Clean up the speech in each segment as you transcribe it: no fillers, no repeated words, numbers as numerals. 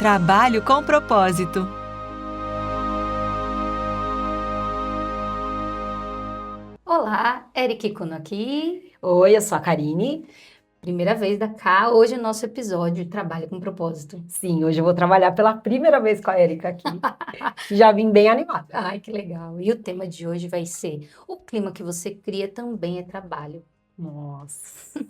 Trabalho com propósito. Olá, Eric Kuno aqui. Oi, eu sou a Karine. Primeira vez da cá, hoje é o nosso episódio de Trabalho com Propósito. Sim, hoje eu vou trabalhar pela primeira vez com a Erika aqui. Já vim bem animada. Ai, que legal. E o tema de hoje vai ser: o clima que você cria também é trabalho. Nossa.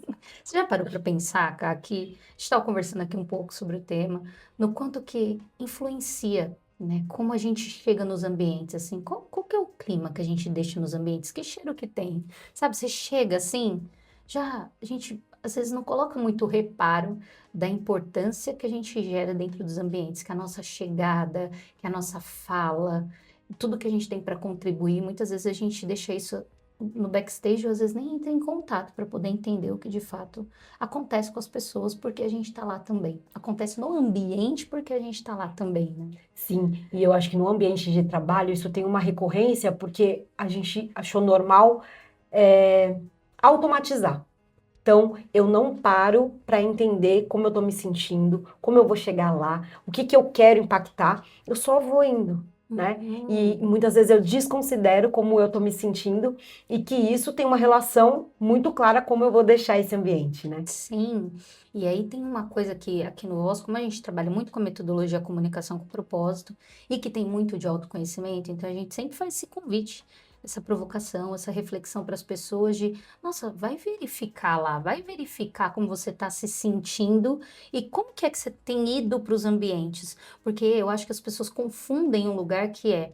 Você já parou para pensar, Cá, que a gente estava conversando aqui um pouco sobre o tema, no quanto que influencia, né? Como a gente chega nos ambientes, assim, qual que é o clima que a gente deixa nos ambientes? Que cheiro que tem? Sabe, você chega assim, já a gente às vezes não coloca muito reparo da importância que a gente gera dentro dos ambientes, que a nossa chegada, que a nossa fala, tudo que a gente tem para contribuir, muitas vezes a gente deixa isso no backstage, ou às vezes nem entra em contato para poder entender o que de fato acontece com as pessoas, porque a gente está lá também. Acontece no ambiente porque a gente está lá também, né? Sim, e eu acho que no ambiente de trabalho isso tem uma recorrência porque a gente achou normal automatizar. Então, eu não paro para entender como eu estou me sentindo, como eu vou chegar lá, o que eu quero impactar, eu só vou indo, né? E muitas vezes eu desconsidero como eu estou me sentindo e que isso tem uma relação muito clara como eu vou deixar esse ambiente, né? Sim, e aí tem uma coisa que aqui no OS, como a gente trabalha muito com a metodologia comunicação com propósito e que tem muito de autoconhecimento, então a gente sempre faz esse convite, essa provocação, essa reflexão para as pessoas de, nossa, vai verificar lá, vai verificar como você está se sentindo e como que é que você tem ido para os ambientes, porque eu acho que as pessoas confundem um lugar que é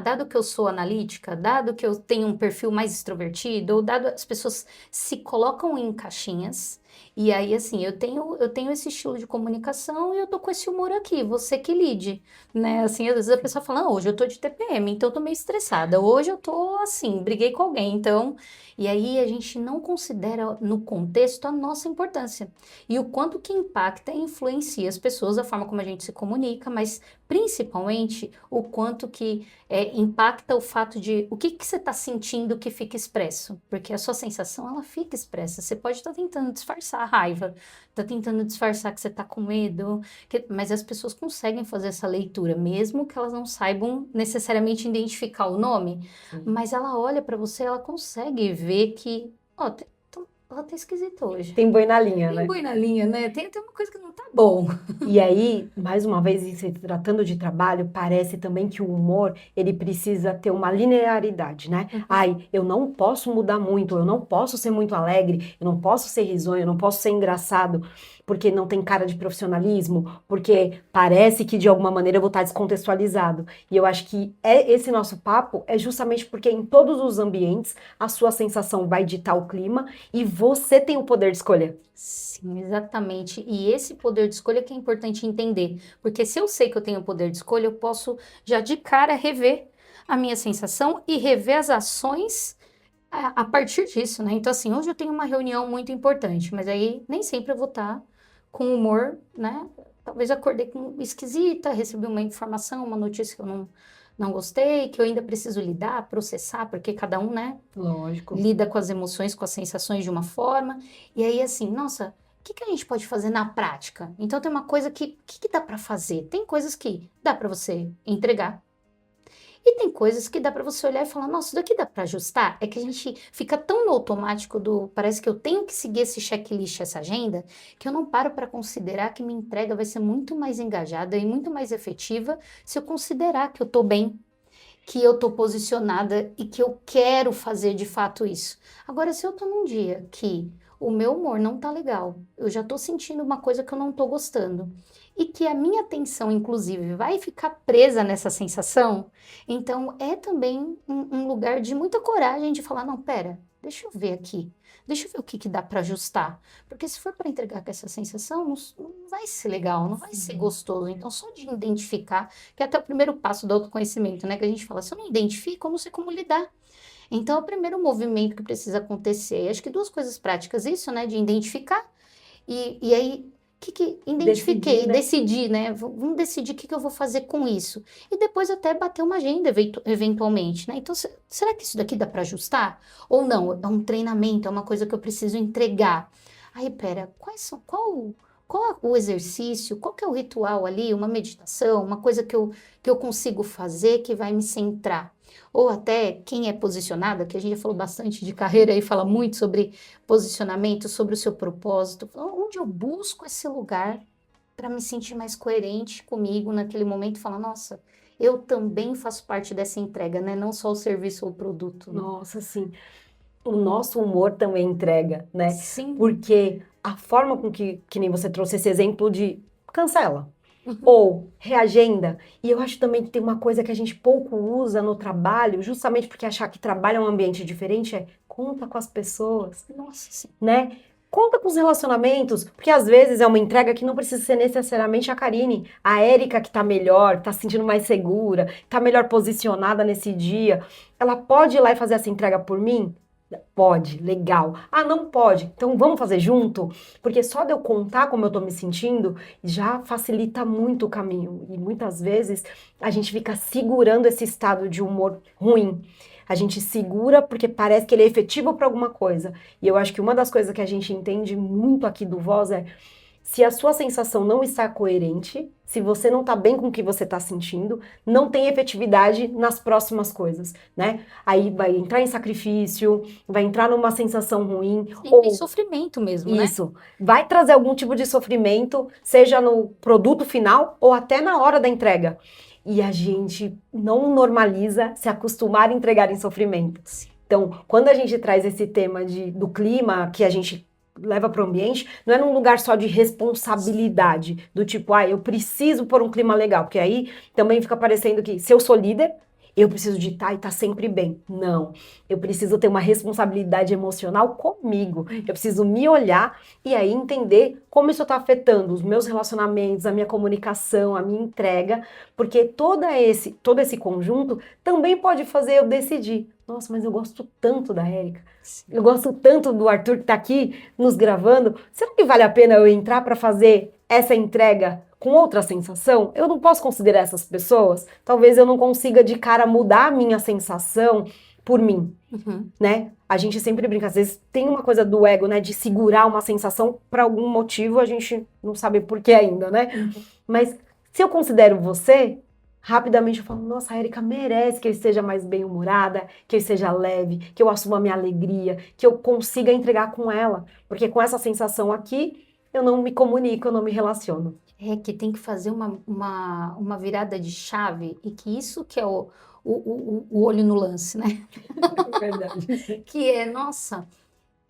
dado que eu sou analítica, dado que eu tenho um perfil mais extrovertido, ou dado as pessoas se colocam em caixinhas, e aí assim, eu tenho esse estilo de comunicação e eu tô com esse humor aqui, você que lide, né? Assim, às vezes a pessoa fala, não, hoje eu tô de TPM, então eu tô meio estressada, hoje eu tô assim, briguei com alguém, então... E aí a gente não considera no contexto a nossa importância e o quanto que impacta e influencia as pessoas, a forma como a gente se comunica, mas principalmente o quanto que impacta o fato de o que você está sentindo que fica expresso, porque a sua sensação ela fica expressa. Você pode estar tentando disfarçar a raiva, está tentando disfarçar que você está com medo, mas as pessoas conseguem fazer essa leitura, mesmo que elas não saibam necessariamente identificar o nome, mas ela olha para você, ela consegue ver que, ó, ela tá esquisita hoje. Tem boi na linha, Tem né? boi na linha, né? Tem uma coisa que não tá bom. E aí, mais uma vez, em se tratando de trabalho, parece também que o humor, ele precisa ter uma linearidade, né? Ai, eu não posso mudar muito, eu não posso ser muito alegre, eu não posso ser risonho, eu não posso ser engraçado, porque não tem cara de profissionalismo, porque parece que de alguma maneira eu vou estar descontextualizado. E eu acho que esse nosso papo é justamente porque em todos os ambientes a sua sensação vai ditar o clima e você tem o poder de escolher. Sim, exatamente. E esse poder de escolha que é importante entender. Porque se eu sei que eu tenho poder de escolha, eu posso já de cara rever a minha sensação e rever as ações a partir disso, né? Então, assim, hoje eu tenho uma reunião muito importante, mas aí nem sempre eu vou estar com humor, né? Talvez eu acordei esquisita, recebi uma informação, uma notícia que eu não gostei, que eu ainda preciso lidar, processar, porque cada um, né? Lógico. Lida com as emoções, com as sensações de uma forma. E aí, assim, nossa, o que a gente pode fazer na prática? Então, tem uma coisa que dá para fazer? Tem coisas que dá para você entregar. E tem coisas que dá para você olhar e falar, nossa, isso daqui dá para ajustar? É que a gente fica tão no automático parece que eu tenho que seguir esse checklist, essa agenda, que eu não paro para considerar que minha entrega vai ser muito mais engajada e muito mais efetiva se eu considerar que eu tô bem, que eu tô posicionada e que eu quero fazer de fato isso. Agora, se eu tô num dia que o meu humor não tá legal, eu já tô sentindo uma coisa que eu não tô gostando, e que a minha atenção, inclusive, vai ficar presa nessa sensação, então é também um lugar de muita coragem de falar, não, pera, deixa eu ver aqui. Deixa eu ver o que dá para ajustar. Porque se for para entregar com essa sensação, não vai ser legal, não vai ser gostoso. Então, só de identificar, que é até o primeiro passo do autoconhecimento, né? Que a gente fala, se eu não identifico, eu não sei como lidar. Então, é o primeiro movimento que precisa acontecer. Acho que duas coisas práticas, isso, né? De identificar e aí identifiquei, Decidir, né? decidi, né? Vamos decidir o que eu vou fazer com isso. E depois até bater uma agenda eventualmente, né? Então, será que isso daqui dá para ajustar? Ou não? É um treinamento, é uma coisa que eu preciso entregar. Aí, pera, qual qual é o exercício, qual que é o ritual ali, uma meditação, uma coisa que eu consigo fazer que vai me centrar. Ou até quem é posicionada, que a gente já falou bastante de carreira e fala muito sobre posicionamento, sobre o seu propósito. Onde eu busco esse lugar para me sentir mais coerente comigo naquele momento e falar, nossa, eu também faço parte dessa entrega, né? Não só o serviço ou o produto. Né? Nossa, sim. O nosso humor também entrega, né? Sim. Porque a forma com que nem você trouxe esse exemplo de cancela ou reagenda. E eu acho também que tem uma coisa que a gente pouco usa no trabalho, justamente porque achar que trabalho é um ambiente diferente, é conta com as pessoas, Nossa, sim. né? Conta com os relacionamentos, porque às vezes é uma entrega que não precisa ser necessariamente a Karine, a Érica que tá melhor, tá se sentindo mais segura, tá melhor posicionada nesse dia. Ela pode ir lá e fazer essa entrega por mim? Pode, legal. Ah, não pode. Então vamos fazer junto? Porque só de eu contar como eu tô me sentindo já facilita muito o caminho. E muitas vezes a gente fica segurando esse estado de humor ruim. A gente segura porque parece que ele é efetivo para alguma coisa. E eu acho que uma das coisas que a gente entende muito aqui do Voz é se a sua sensação não está coerente, se você não está bem com o que você está sentindo, não tem efetividade nas próximas coisas, né? Aí vai entrar em sacrifício, vai entrar numa sensação ruim, Sim, tem sofrimento mesmo, né? isso, vai trazer algum tipo de sofrimento, seja no produto final ou até na hora da entrega. E a gente não normaliza se acostumar a entregar em sofrimento. Então, quando a gente traz esse tema do clima que a gente leva para o ambiente, não é num lugar só de responsabilidade, do tipo, eu preciso pôr um clima legal, porque aí também fica parecendo que se eu sou líder, eu preciso de estar e estar sempre bem. Não, eu preciso ter uma responsabilidade emocional comigo, eu preciso me olhar e aí entender como isso está afetando os meus relacionamentos, a minha comunicação, a minha entrega, porque todo esse conjunto também pode fazer eu decidir, nossa, mas eu gosto tanto da Érica, eu gosto tanto do Arthur que está aqui nos gravando, será que vale a pena eu entrar para fazer essa entrega com outra sensação? Eu não posso considerar essas pessoas? Talvez eu não consiga de cara mudar a minha sensação por mim, né? A gente sempre brinca, às vezes tem uma coisa do ego, né, de segurar uma sensação por algum motivo, a gente não sabe por que ainda, né? Mas se eu considero você, rapidamente eu falo, nossa, a Érica merece que eu esteja mais bem-humorada, que eu esteja leve, que eu assuma a minha alegria, que eu consiga entregar com ela, porque com essa sensação aqui, eu não me comunico, eu não me relaciono. É que tem que fazer uma virada de chave e que isso que é o olho no lance, né? Verdade. Que é, nossa,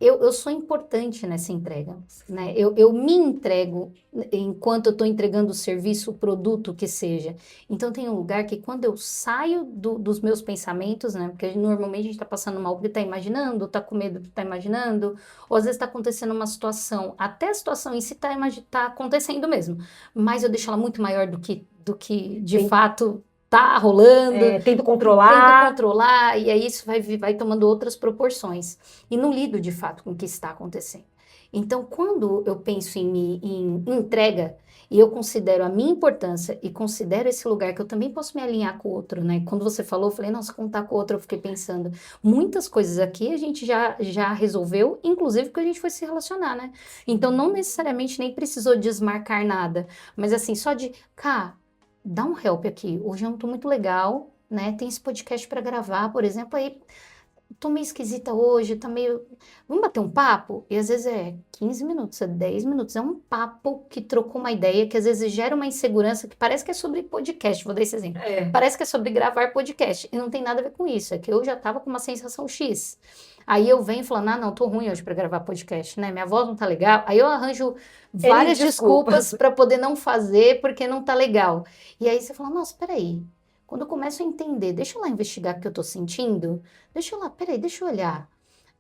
eu sou importante nessa entrega, né? Eu me entrego enquanto eu estou entregando o serviço, o produto que seja. Então tem um lugar que quando eu saio dos meus pensamentos, né? Porque normalmente a gente está passando mal porque está imaginando, está com medo porque está imaginando, ou às vezes está acontecendo uma situação, até a situação em si tá acontecendo mesmo, mas eu deixo ela muito maior do que de fato tá rolando. Tento controlar. E aí isso vai tomando outras proporções. E não lido de fato com o que está acontecendo. Então, quando eu penso em entrega, e eu considero a minha importância e considero esse lugar que eu também posso me alinhar com o outro, né? Quando você falou, eu falei, nossa, contar com o outro, eu fiquei pensando, muitas coisas aqui a gente já resolveu, inclusive porque a gente foi se relacionar, né? Então, não necessariamente nem precisou desmarcar nada, mas assim, só de, dá um help aqui. Hoje eu não tô muito legal, né? Tem esse podcast para gravar, por exemplo, aí tô meio esquisita hoje, tá meio... Vamos bater um papo? E às vezes é 15 minutos, é 10 minutos, é um papo que trocou uma ideia, que às vezes gera uma insegurança, que parece que é sobre podcast, vou dar esse exemplo. Parece que é sobre gravar podcast, e não tem nada a ver com isso, é que eu já tava com uma sensação X. Aí eu venho falando, não, tô ruim hoje para gravar podcast, né? Minha voz não tá legal. Aí eu arranjo várias desculpas para poder não fazer porque não tá legal. E aí você fala, nossa, peraí. Quando eu começo a entender, deixa eu lá investigar o que eu tô sentindo, deixa eu lá, peraí, deixa eu olhar.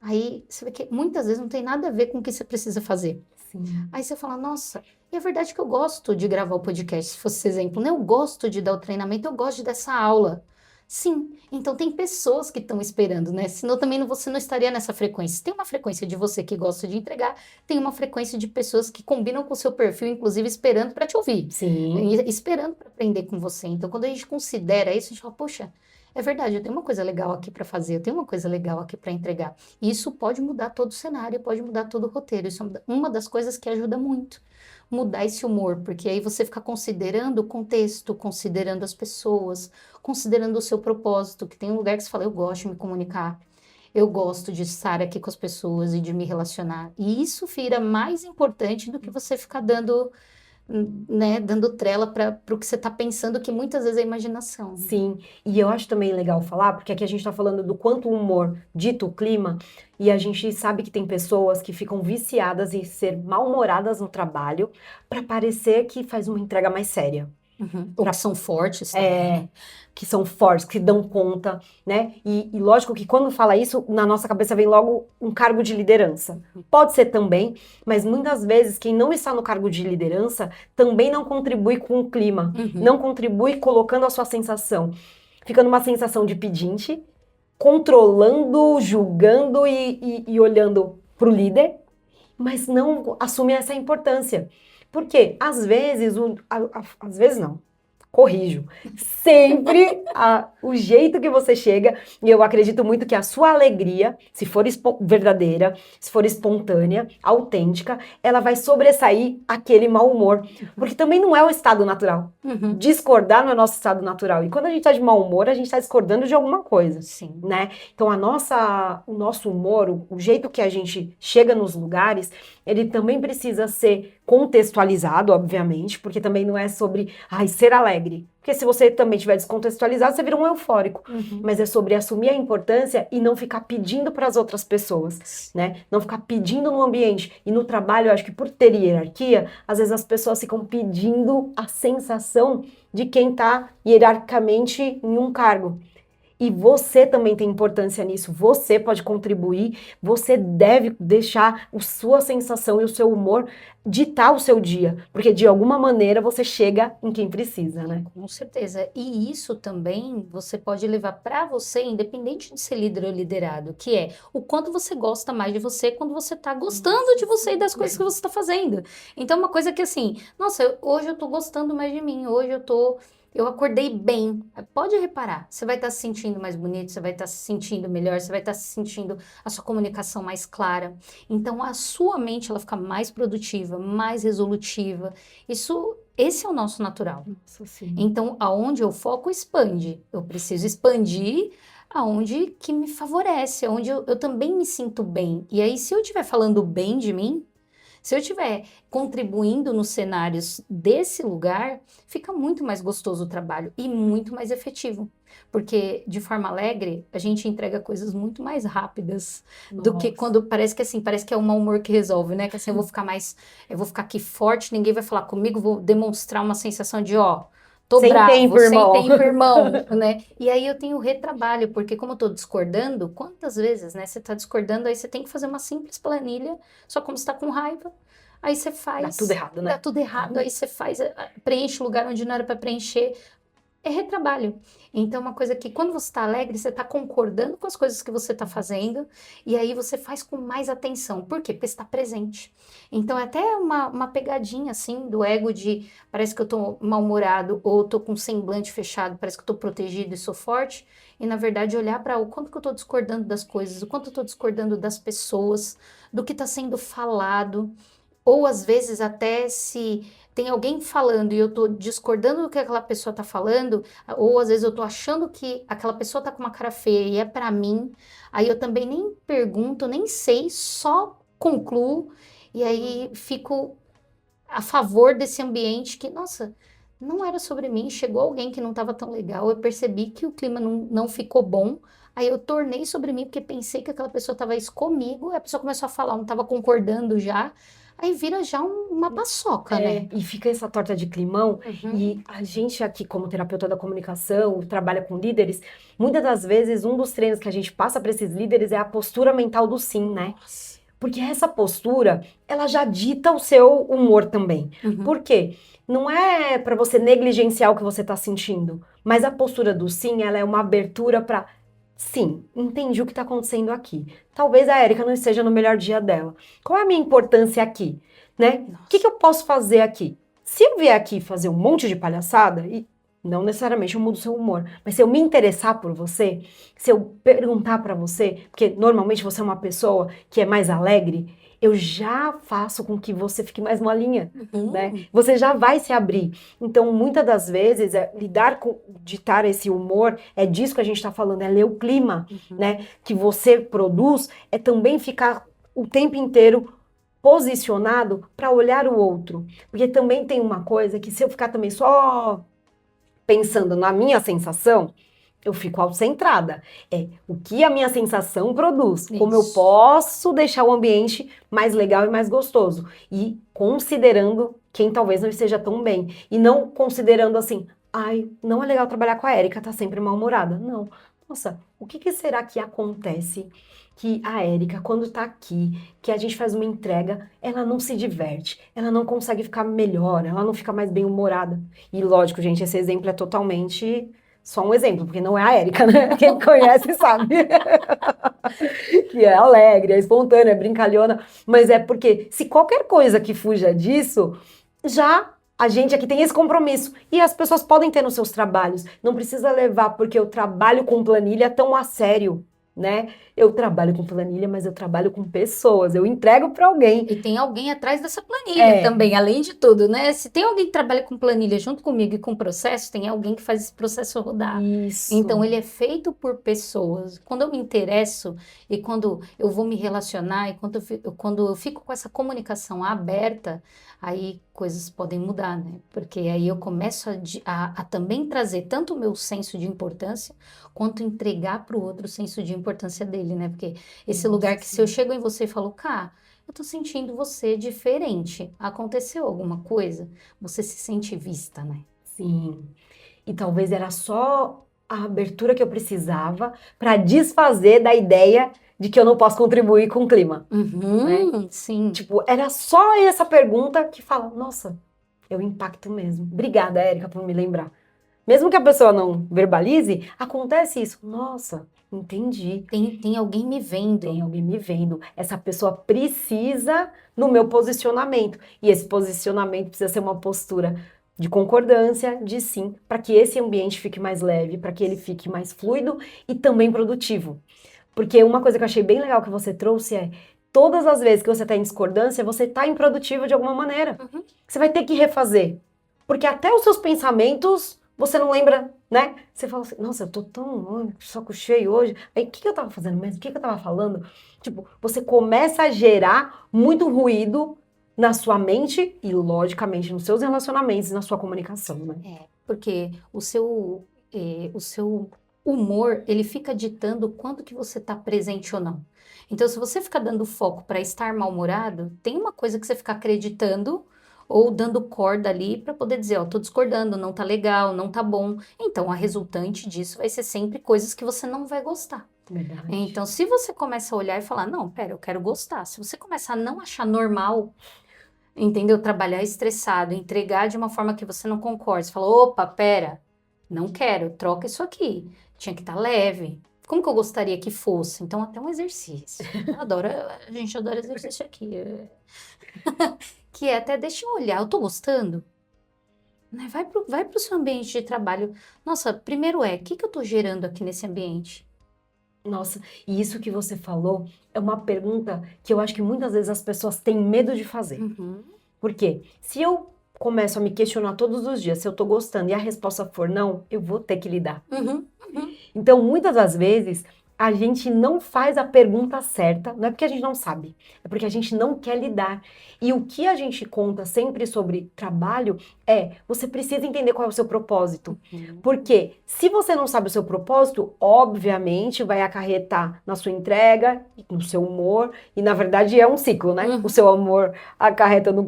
Aí você vê que muitas vezes não tem nada a ver com o que você precisa fazer. Sim. Aí você fala, nossa, e é verdade que eu gosto de gravar o podcast, se fosse esse exemplo, né? Eu gosto de dar o treinamento, eu gosto dessa aula. Sim, então tem pessoas que estão esperando, né? Senão também você não estaria nessa frequência. Tem uma frequência de você que gosta de entregar, tem uma frequência de pessoas que combinam com o seu perfil, inclusive esperando para te ouvir. Sim. Esperando para aprender com você. Então, quando a gente considera isso, a gente fala, poxa, é verdade, eu tenho uma coisa legal aqui para fazer, eu tenho uma coisa legal aqui para entregar. E isso pode mudar todo o cenário, pode mudar todo o roteiro. Isso é uma das coisas que ajuda muito. mudar esse humor, porque aí você fica considerando o contexto, considerando as pessoas, considerando o seu propósito, que tem um lugar que você fala, eu gosto de me comunicar, eu gosto de estar aqui com as pessoas e de me relacionar. E isso vira mais importante do que você ficar dando, né, dando trela para o que você está pensando, que muitas vezes é imaginação. Sim, e eu acho também legal falar, porque aqui a gente tá falando do quanto o humor dita o clima, e a gente sabe que tem pessoas que ficam viciadas em ser mal-humoradas no trabalho para parecer que faz uma entrega mais séria. Ou que são fortes também, né? Que são fortes, que dão conta, né? E lógico que quando fala isso, na nossa cabeça vem logo um cargo de liderança. Pode ser também, mas muitas vezes quem não está no cargo de liderança também não contribui com o clima, não contribui colocando a sua sensação. Fica numa sensação de pedinte, controlando, julgando e olhando para o líder, mas não assume essa importância. Porque às vezes, às vezes não, corrijo, sempre o jeito que você chega, e eu acredito muito que a sua alegria, se for verdadeira, se for espontânea, autêntica, ela vai sobressair aquele mau humor, porque também não é o estado natural. Discordar não é nosso estado natural, e quando a gente tá de mau humor, a gente tá discordando de alguma coisa, Sim. né? Então o nosso humor, o jeito que a gente chega nos lugares, ele também precisa ser contextualizado, obviamente, porque também não é sobre ser alegre. Porque se você também estiver descontextualizado, você vira um eufórico. Mas é sobre assumir a importância e não ficar pedindo para as outras pessoas, né? Não ficar pedindo no ambiente. E no trabalho, eu acho que por ter hierarquia, às vezes as pessoas ficam pedindo a sensação de quem está hierarquicamente em um cargo. E você também tem importância nisso, você pode contribuir, você deve deixar a sua sensação e o seu humor ditar o seu dia, porque de alguma maneira você chega em quem precisa, né? Com certeza. E isso também você pode levar para você, independente de ser líder ou liderado, que é o quanto você gosta mais de você quando você tá gostando de você e das coisas que você tá fazendo. Então, uma coisa que assim, nossa, hoje eu tô gostando mais de mim, eu acordei bem. Pode reparar, você vai estar se sentindo mais bonito, você vai estar se sentindo melhor, você vai estar se sentindo a sua comunicação mais clara. Então, a sua mente ela fica mais produtiva, mais resolutiva. Esse é o nosso natural. Nossa, sim. Então, aonde eu foco, expande. Eu preciso expandir aonde que me favorece, aonde eu também me sinto bem. E aí, se eu estiver falando bem de mim, se eu estiver contribuindo nos cenários desse lugar, fica muito mais gostoso o trabalho e muito mais efetivo. Porque de forma alegre, a gente entrega coisas muito mais rápidas do que quando parece que é o mau humor que resolve, né? Que assim, eu vou ficar aqui forte, ninguém vai falar comigo, vou demonstrar uma sensação de, tô Sem bravo, tempo, sem irmão. tempo, irmão, né? E aí eu tenho retrabalho, porque como eu tô discordando, quantas vezes, né? Você tá discordando, aí você tem que fazer uma simples planilha, só como você tá com raiva, aí você faz... Dá tudo errado, né? Dá tudo errado, aí você preenche o lugar onde não era para preencher, é retrabalho. Então, uma coisa que quando você está alegre, você está concordando com as coisas que você está fazendo, e aí você faz com mais atenção. Por quê? Porque você está presente. Então, é até uma pegadinha, assim, do ego de parece que eu estou mal-humorado, ou estou com o semblante fechado, parece que eu estou protegido e sou forte, e na verdade olhar para o quanto que eu estou discordando das coisas, o quanto eu estou discordando das pessoas, do que está sendo falado, ou às vezes até se tem alguém falando e eu tô discordando do que aquela pessoa tá falando, ou às vezes eu tô achando que aquela pessoa tá com uma cara feia e é pra mim, aí eu também nem pergunto, nem sei, só concluo e aí fico a favor desse ambiente que, nossa, não era sobre mim, chegou alguém que não tava tão legal, eu percebi que o clima não ficou bom, aí eu tornei sobre mim porque pensei que aquela pessoa tava isso comigo, aí a pessoa começou a falar, não tava concordando já, aí vira já uma paçoca, né? E fica essa torta de climão, Uhum. e a gente aqui, como terapeuta da comunicação, trabalha com líderes, muitas das vezes um dos treinos que a gente passa para esses líderes é a postura mental do sim, né? Nossa. Porque essa postura, ela já dita o seu humor também. Uhum. Por quê? Não é para você negligenciar o que você está sentindo, mas a postura do sim, ela é uma abertura para sim, entendi o que está acontecendo aqui. Talvez a Érica não esteja no melhor dia dela. Qual é a minha importância aqui? Né? O que eu posso fazer aqui? Se eu vier aqui fazer um monte de palhaçada, e não necessariamente eu mudo o seu humor, mas se eu me interessar por você, se eu perguntar para você, porque normalmente você é uma pessoa que é mais alegre, eu já faço com que você fique mais molinha, Uhum. né? Você já vai se abrir. Então, muitas das vezes, lidar com, ditar esse humor, é disso que a gente está falando, é ler o clima, né? Que você produz, é também ficar o tempo inteiro posicionado para olhar o outro. Porque também tem uma coisa que se eu ficar também só pensando na minha sensação, eu fico autocentrada. É o que a minha sensação produz, como eu Isso. posso deixar o ambiente mais legal e mais gostoso. E considerando quem talvez não esteja tão bem. E não considerando assim, ai, não é legal trabalhar com a Érica, tá sempre mal-humorada. Não. Nossa, o que será que acontece que a Érica, quando tá aqui, que a gente faz uma entrega, ela não se diverte, ela não consegue ficar melhor, ela não fica mais bem-humorada. E lógico, gente, esse exemplo é totalmente só um exemplo, porque não é a Érica, né? Quem me conhece sabe. Que é alegre, é espontânea, é brincalhona. Mas é porque se qualquer coisa que fuja disso, já a gente aqui tem esse compromisso. E as pessoas podem ter nos seus trabalhos. Não precisa levar porque eu trabalho com planilha tão a sério, né? Eu trabalho com planilha, mas eu trabalho com pessoas. Eu entrego para alguém. E tem alguém atrás dessa planilha também, além de tudo, né? Se tem alguém que trabalha com planilha junto comigo e com processo, tem alguém que faz esse processo rodar. Isso. Então, ele é feito por pessoas. Quando eu me interesso e quando eu vou me relacionar e quando eu fico com essa comunicação aberta, aí coisas podem mudar, né? Porque aí eu começo a também trazer tanto o meu senso de importância, quanto entregar para o outro o senso de importância dele, né? Porque esse lugar que se eu chego em você e falo, cá, eu tô sentindo você diferente. Aconteceu alguma coisa? Você se sente vista, né? Sim. E talvez era só a abertura que eu precisava para desfazer da ideia de que eu não posso contribuir com o clima. Sim. Tipo, era só essa pergunta que fala, nossa, eu impacto mesmo. Obrigada, Érica, por me lembrar. Mesmo que a pessoa não verbalize, acontece isso. Nossa, entendi. Tem alguém me vendo. Tem alguém me vendo. Essa pessoa precisa no meu posicionamento. E esse posicionamento precisa ser uma postura de concordância, de sim, para que esse ambiente fique mais leve, para que ele fique mais fluido e também produtivo. Porque uma coisa que eu achei bem legal que você trouxe é, todas as vezes que você está em discordância, você está improdutivo de alguma maneira. Você vai ter que refazer. Porque até os seus pensamentos, você não lembra, né? Você fala assim, nossa, eu tô tão saco cheio hoje. Aí, o que eu tava fazendo mesmo? O que eu tava falando? Tipo, você começa a gerar muito ruído na sua mente e, logicamente, nos seus relacionamentos e na sua comunicação, né? Porque o seu humor, ele fica ditando o quanto que você está presente ou não. Então, se você ficar dando foco para estar mal-humorado, tem uma coisa que você fica acreditando ou dando corda ali para poder dizer, ó, tô discordando, não tá legal, não tá bom. Então, a resultante disso vai ser sempre coisas que você não vai gostar. Verdade. Então, se você começa a olhar e falar, não, pera, eu quero gostar. Se você começar a não achar normal, entendeu? Trabalhar estressado, entregar de uma forma que você não concorde. Você fala, opa, pera, não quero, troca isso aqui. Tinha que estar leve. Como que eu gostaria que fosse? Então, até um exercício. A gente adora exercício aqui. Que é até, deixa eu olhar, eu tô gostando? Né? Vai pro seu ambiente de trabalho. Nossa, primeiro o que eu tô gerando aqui nesse ambiente? Nossa, e isso que você falou é uma pergunta que eu acho que muitas vezes as pessoas têm medo de fazer. Por quê? Se eu começo a me questionar todos os dias se eu tô gostando e a resposta for não, eu vou ter que lidar. Então, muitas das vezes, a gente não faz a pergunta certa, não é porque a gente não sabe, é porque a gente não quer lidar. E o que a gente conta sempre sobre trabalho é, você precisa entender qual é o seu propósito. Porque se você não sabe o seu propósito, obviamente vai acarretar na sua entrega, no seu humor, e na verdade é um ciclo, né? O seu amor acarreta no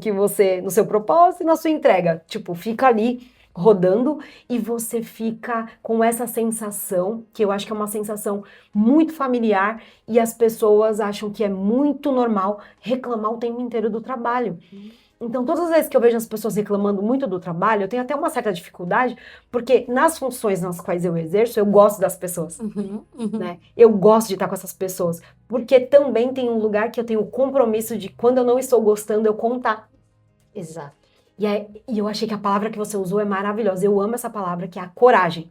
seu propósito e na sua entrega. Tipo, fica ali rodando e você fica com essa sensação, que eu acho que é uma sensação muito familiar e as pessoas acham que é muito normal reclamar o tempo inteiro do trabalho. Então, todas as vezes que eu vejo as pessoas reclamando muito do trabalho, eu tenho até uma certa dificuldade, porque nas funções nas quais eu exerço, eu gosto das pessoas, né? Eu gosto de estar com essas pessoas, porque também tem um lugar que eu tenho o compromisso de, quando eu não estou gostando, eu contar. Exato. E eu achei que a palavra que você usou é maravilhosa. Eu amo essa palavra, que é a coragem.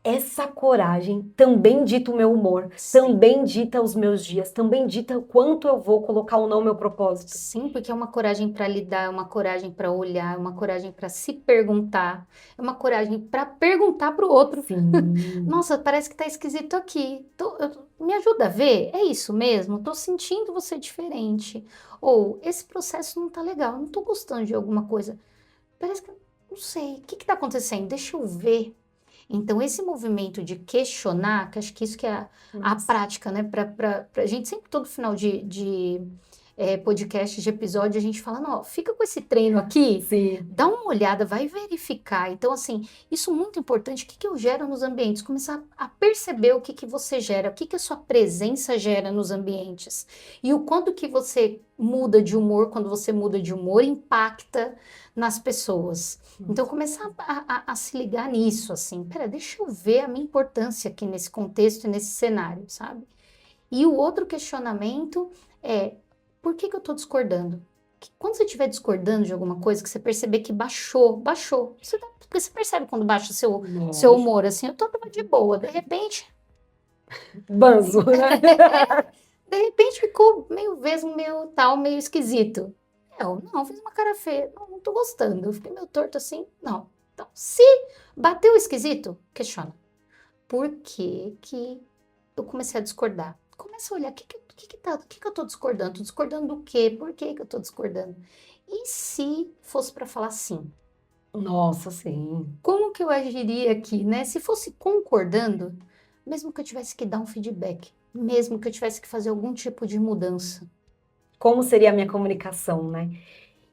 essa coragem também dita o meu humor, também dita os meus dias, também dita o quanto eu vou colocar ou não o meu propósito. Sim, porque é uma coragem para lidar, é uma coragem para olhar, é uma coragem para se perguntar, é uma coragem para perguntar para o outro. Sim. Nossa, parece que tá esquisito aqui. Me ajuda a ver? É isso mesmo? Tô sentindo você diferente. Ou esse processo não tá legal, não tô gostando de alguma coisa. Parece que não sei, o que que tá acontecendo? Deixa eu ver. Então, esse movimento de questionar, que acho que isso que é a Nossa. prática, né? Pra gente, sempre todo final de podcast, de episódio, a gente fala, não, fica com esse treino aqui, Sim. dá uma olhada, vai verificar. Então, assim, isso é muito importante, o que que eu gero nos ambientes? Começar a perceber o que que você gera, o que que a sua presença gera nos ambientes. E o quanto que você muda de humor, quando você muda de humor, impacta nas pessoas. Então, começar a se ligar nisso, assim, pera, deixa eu ver a minha importância aqui nesse contexto e nesse cenário, sabe? E o outro questionamento é, por que que eu tô discordando? Quando você estiver discordando de alguma coisa, que você perceber que baixou. Porque você percebe quando baixa o seu humor, assim, eu tava de boa, de repente Banzo, né? ficou meio vesgo, meio tal, meio esquisito. Eu, não, fiz uma cara feia, não tô gostando, eu fiquei meio torto assim, não. Então, se bateu esquisito, questiona. Por que que eu comecei a discordar? Começa a olhar, o que que eu tô discordando? Tô discordando do quê? Por que que eu tô discordando? E se fosse para falar sim? Nossa, sim. Como que eu agiria aqui, né? Se fosse concordando, mesmo que eu tivesse que dar um feedback, mesmo que eu tivesse que fazer algum tipo de mudança. Como seria a minha comunicação, né?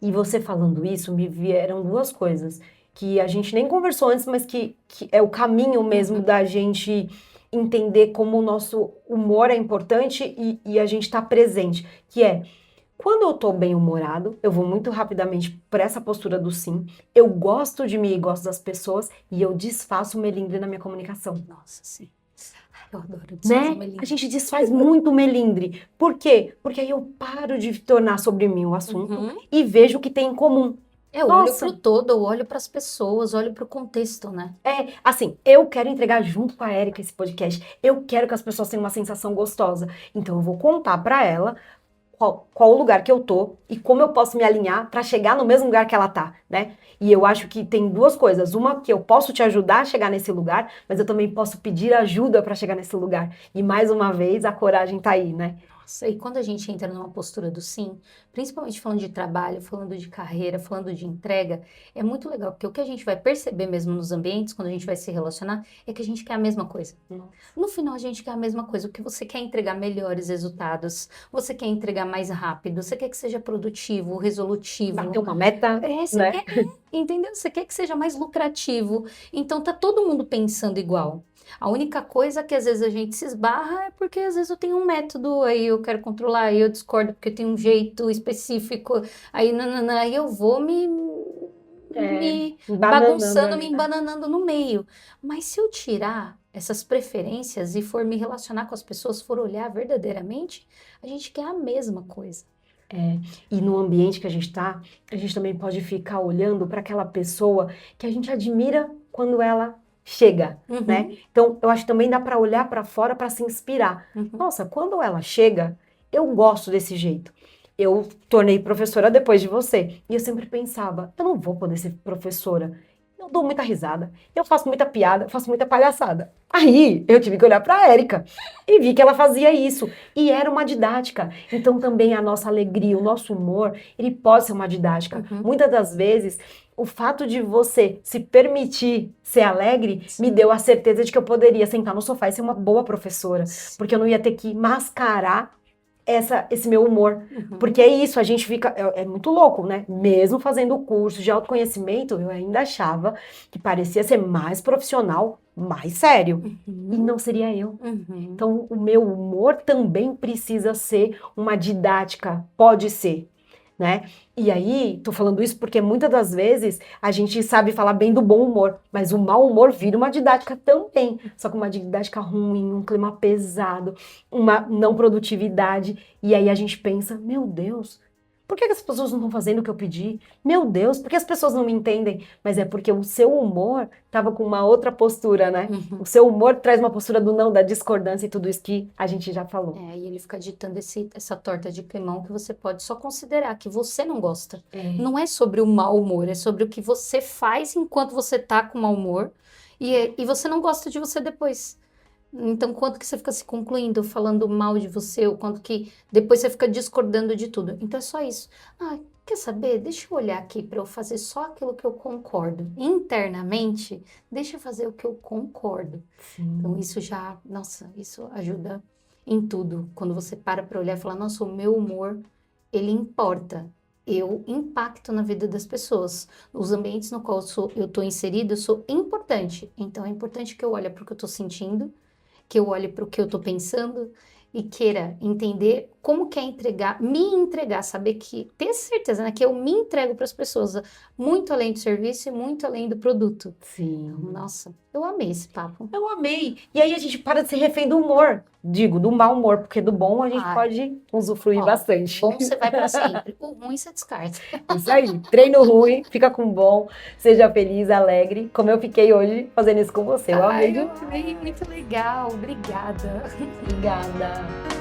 E você falando isso, me vieram duas coisas que a gente nem conversou antes, mas que é o caminho mesmo da gente entender como o nosso humor é importante e a gente tá presente, que é quando eu tô bem-humorado, eu vou muito rapidamente para essa postura do sim, eu gosto de mim e gosto das pessoas e eu desfaço o melindre na minha comunicação. Nossa, sim. Ai, eu adoro desfazer Né? melindre. A gente desfaz muito o melindre. Por quê? Porque aí eu paro de tornar sobre mim o assunto e vejo o que tem em comum. Eu olho Nossa. pro todo, eu olho pras pessoas, olho pro contexto, né? É, assim, eu quero entregar junto com a Érica esse podcast. Eu quero que as pessoas tenham uma sensação gostosa. Então eu vou contar pra ela qual o lugar que eu tô e como eu posso me alinhar pra chegar no mesmo lugar que ela tá, né? E eu acho que tem duas coisas. Uma, que eu posso te ajudar a chegar nesse lugar, mas eu também posso pedir ajuda pra chegar nesse lugar. E mais uma vez, a coragem tá aí, né? Nossa, e quando a gente entra numa postura do sim, principalmente falando de trabalho, falando de carreira, falando de entrega, é muito legal, porque o que a gente vai perceber mesmo nos ambientes, quando a gente vai se relacionar, é que a gente quer a mesma coisa. No final, a gente quer a mesma coisa, o que você quer entregar melhores resultados, você quer entregar mais rápido, você quer que seja produtivo, resolutivo. Bater uma meta, Você né? quer, entendeu? Você quer que seja mais lucrativo. Então, tá todo mundo pensando igual. A única coisa que às vezes a gente se esbarra é porque às vezes eu tenho um método, aí eu quero controlar, aí eu discordo porque eu tenho um jeito específico, aí nananã, aí eu vou me bagunçando, me embananando no meio. Mas se eu tirar essas preferências e for me relacionar com as pessoas, for olhar verdadeiramente, a gente quer a mesma coisa. E no ambiente que a gente tá, a gente também pode ficar olhando para aquela pessoa que a gente admira quando ela chega, né? Então, eu acho que também dá para olhar para fora para se inspirar. Nossa, quando ela chega, eu gosto desse jeito. Eu tornei professora depois de você. E eu sempre pensava, eu não vou poder ser professora. Eu dou muita risada, eu faço muita piada, eu faço muita palhaçada. Aí eu tive que olhar para a Érica e vi que ela fazia isso. E era uma didática. Então também a nossa alegria, o nosso humor, ele pode ser uma didática. Muitas das vezes, o fato de você se permitir ser alegre me deu a certeza de que eu poderia sentar no sofá e ser uma boa professora. Porque eu não ia ter que mascarar esse meu humor. Porque é isso, a gente fica... É muito louco, né? Mesmo fazendo o curso de autoconhecimento, eu ainda achava que parecia ser mais profissional, mais sério. E não seria eu. Então, o meu humor também precisa ser uma didática. Pode ser, né? E aí, tô falando isso porque muitas das vezes a gente sabe falar bem do bom humor, mas o mau humor vira uma didática também, só que uma didática ruim, um clima pesado, uma não produtividade, e aí a gente pensa, meu Deus, Por que que as pessoas não estão fazendo o que eu pedi? Meu Deus, por que as pessoas não me entendem? Mas é porque o seu humor estava com uma outra postura, né? O seu humor traz uma postura do não, da discordância e tudo isso que a gente já falou. E ele fica ditando essa torta de climão que você pode só considerar que você não gosta. Não é sobre o mau humor, é sobre o que você faz enquanto você tá com mau humor e você não gosta de você depois. Então, quanto que você fica se concluindo, falando mal de você, ou quanto que depois você fica discordando de tudo. Então, é só isso. Quer saber? Deixa eu olhar aqui para eu fazer só aquilo que eu concordo. Internamente, deixa eu fazer o que eu concordo. Então, isso já, nossa, isso ajuda em tudo. Quando você para olhar e falar, nossa, o meu humor, ele importa. Eu impacto na vida das pessoas. Os ambientes no qual eu estou inserida, eu sou importante. Então, é importante que eu olhe para o que eu estou sentindo, que eu olhe para o que eu estou pensando e queira entender como que é me entregar, saber que, ter certeza, né, que eu me entrego para as pessoas, muito além do serviço e muito além do produto. Sim. Nossa, eu amei esse papo. Eu amei. E aí a gente para de ser refém do humor. Digo, do mau humor, porque do bom a gente pode usufruir bastante. Bom você vai para sempre, o ruim você descarta. Isso aí, treino ruim, fica com bom, seja feliz, alegre, como eu fiquei hoje fazendo isso com você. Eu amei. Eu amei, muito legal, obrigada. Obrigada.